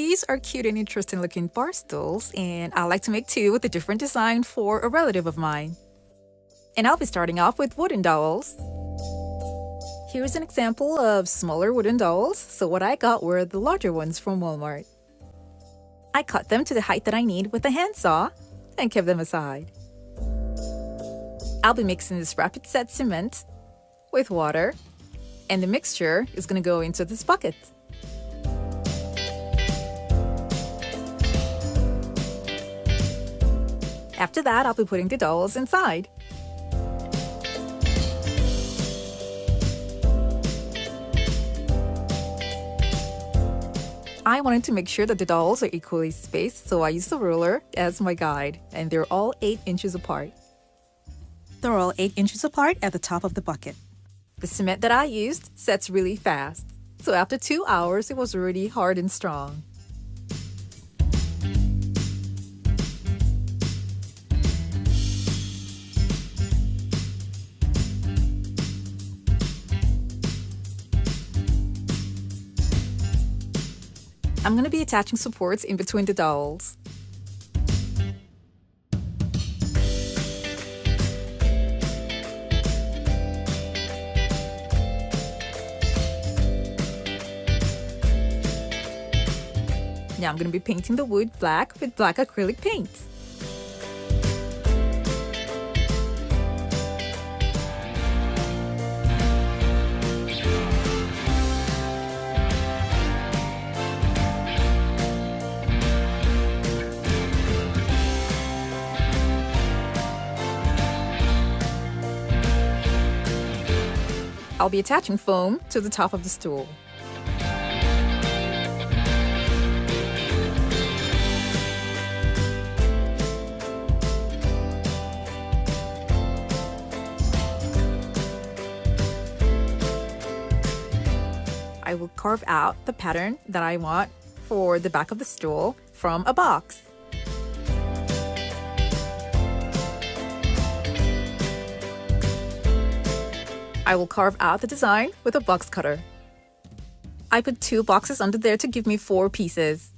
These are cute and interesting looking bar stools, and I like to make two with a different design for a relative of mine. And I'll be starting off with wooden dowels. Here's an example of smaller wooden dowels, so what I got were the larger ones from Walmart. I cut them to the height that I need with a handsaw and kept them aside. I'll be mixing this rapid set cement with water, and the mixture is going to go into this bucket. After that, I'll be putting the dowels inside. I wanted to make sure that the dowels are equally spaced, so I used a ruler as my guide, and they're all 8 inches apart. They're all 8 inches apart at the top of the bucket. The cement that I used sets really fast, so after 2 hours, it was already hard and strong. I'm going to be attaching supports in between the dowels. Now I'm going to be painting the wood black with black acrylic paint. I'll be attaching foam to the top of the stool. I will carve out the pattern that I want for the back of the stool from a box. I will carve out the design with a box cutter. I put 2 boxes under there to give me 4 pieces.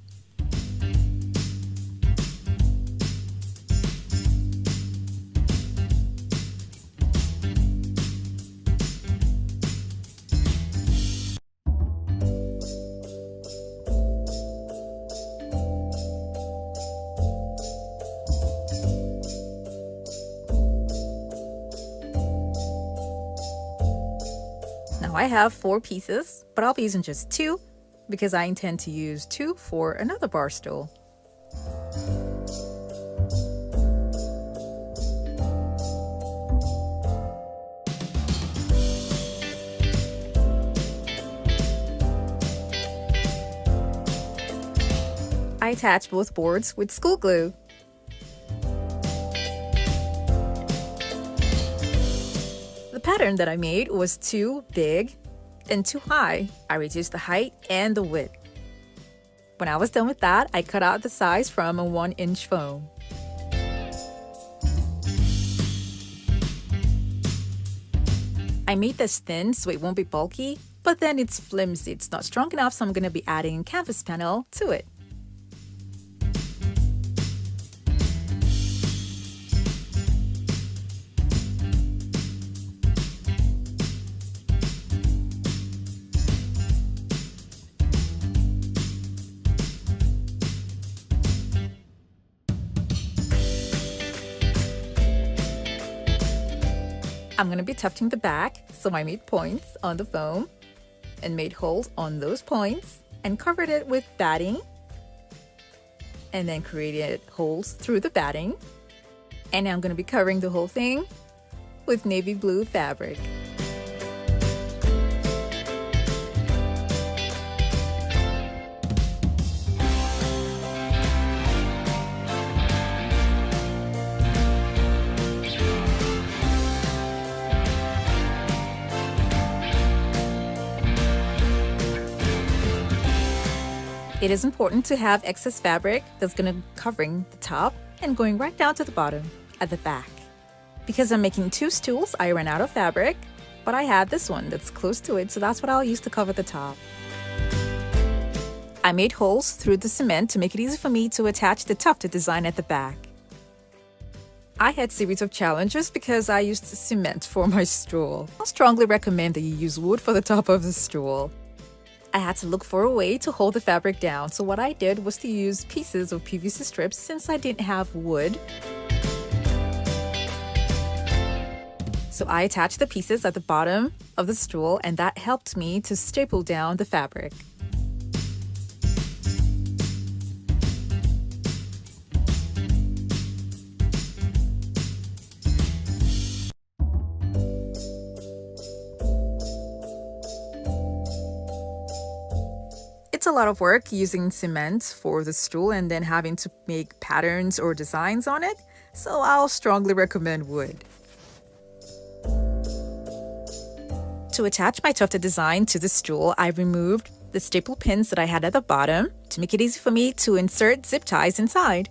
Now I have 4 pieces, but I'll be using just 2 because I intend to use 2 for another bar stool. I attach both boards with school glue. The pattern that I made was too big and too high. I reduced the height and the width. When I was done with that, I cut out the size from a 1-inch foam. I made this thin so it won't be bulky, but then it's flimsy. It's not strong enough, so I'm going to be adding a canvas panel to it. I'm going to be tufting the back, so I made points on the foam and made holes on those points and covered it with batting, and then created holes through the batting. And now I'm going to be covering the whole thing with navy blue fabric. It is important to have excess fabric that's going to covering the top and going right down to the bottom at the back. Because I'm making 2 stools, I ran out of fabric, but I had this one that's close to it, so that's what I'll use to cover the top. I made holes through the cement to make it easy for me to attach the tufted design at the back. I had a series of challenges because I used cement for my stool. I strongly recommend that you use wood for the top of the stool. I had to look for a way to hold the fabric down, so what I did was to use pieces of PVC strips since I didn't have wood. So I attached the pieces at the bottom of the stool, and that helped me to staple down the fabric. It's a lot of work using cement for the stool and then having to make patterns or designs on it, so I'll strongly recommend wood. To attach my tufted design to the stool, I removed the staple pins that I had at the bottom to make it easy for me to insert zip ties inside.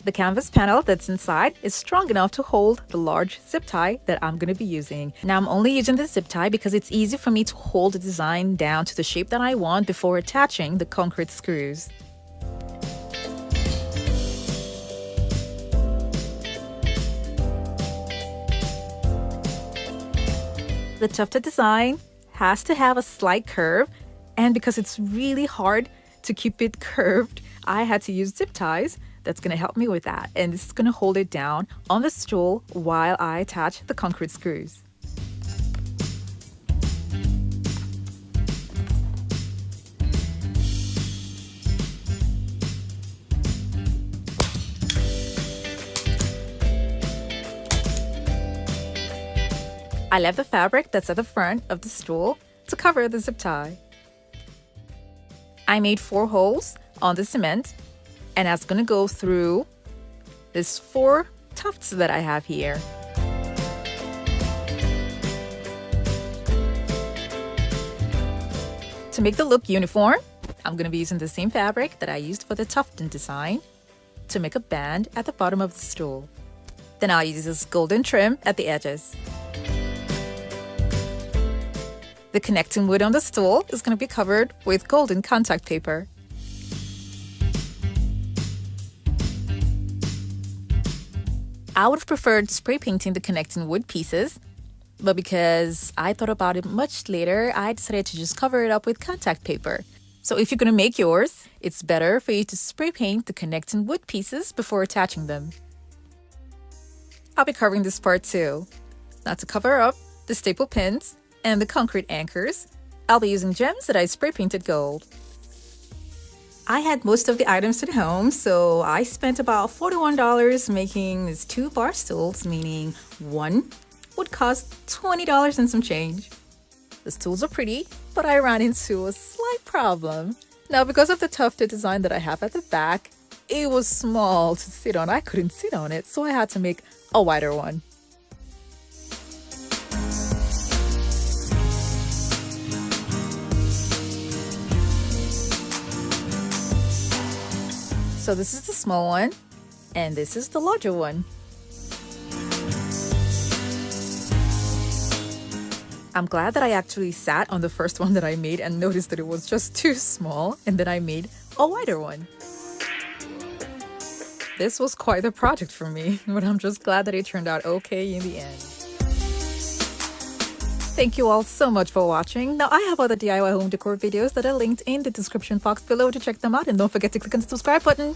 The canvas panel that's inside is strong enough to hold the large zip tie that I'm going to be using. Now I'm only using the zip tie because it's easy for me to hold the design down to the shape that I want before attaching the concrete screws. The tufted design has to have a slight curve, and because it's really hard to keep it curved, I had to use zip ties. That's going to help me with that, and this is going to hold it down on the stool while I attach the concrete screws. I left the fabric that's at the front of the stool to cover the zip tie. I made 4 holes on the cement, and that's going to go through these 4 tufts that I have here. To make the look uniform, I'm going to be using the same fabric that I used for the tufting design to make a band at the bottom of the stool. Then I'll use this golden trim at the edges. The connecting wood on the stool is going to be covered with golden contact paper. I would have preferred spray painting the connecting wood pieces, but because I thought about it much later, I decided to just cover it up with contact paper. So if you're going to make yours, it's better for you to spray paint the connecting wood pieces before attaching them. I'll be covering this part too. Now to cover up the staple pins and the concrete anchors, I'll be using gems that I spray painted gold. I had most of the items at home, so I spent about $41 making these 2 bar stools, meaning one would cost $20 and some change. The stools are pretty, but I ran into a slight problem. Now, because of the tufted design that I have at the back, it was small to sit on. I couldn't sit on it, so I had to make a wider one. So this is the small one, and this is the larger one. I'm glad that I actually sat on the first one that I made and noticed that it was just too small, and then I made a wider one. This was quite a project for me, but I'm just glad that it turned out okay in the end. Thank you all so much for watching. Now I have other DIY home decor videos that are linked in the description box below to check them out, and don't forget to click on the subscribe button.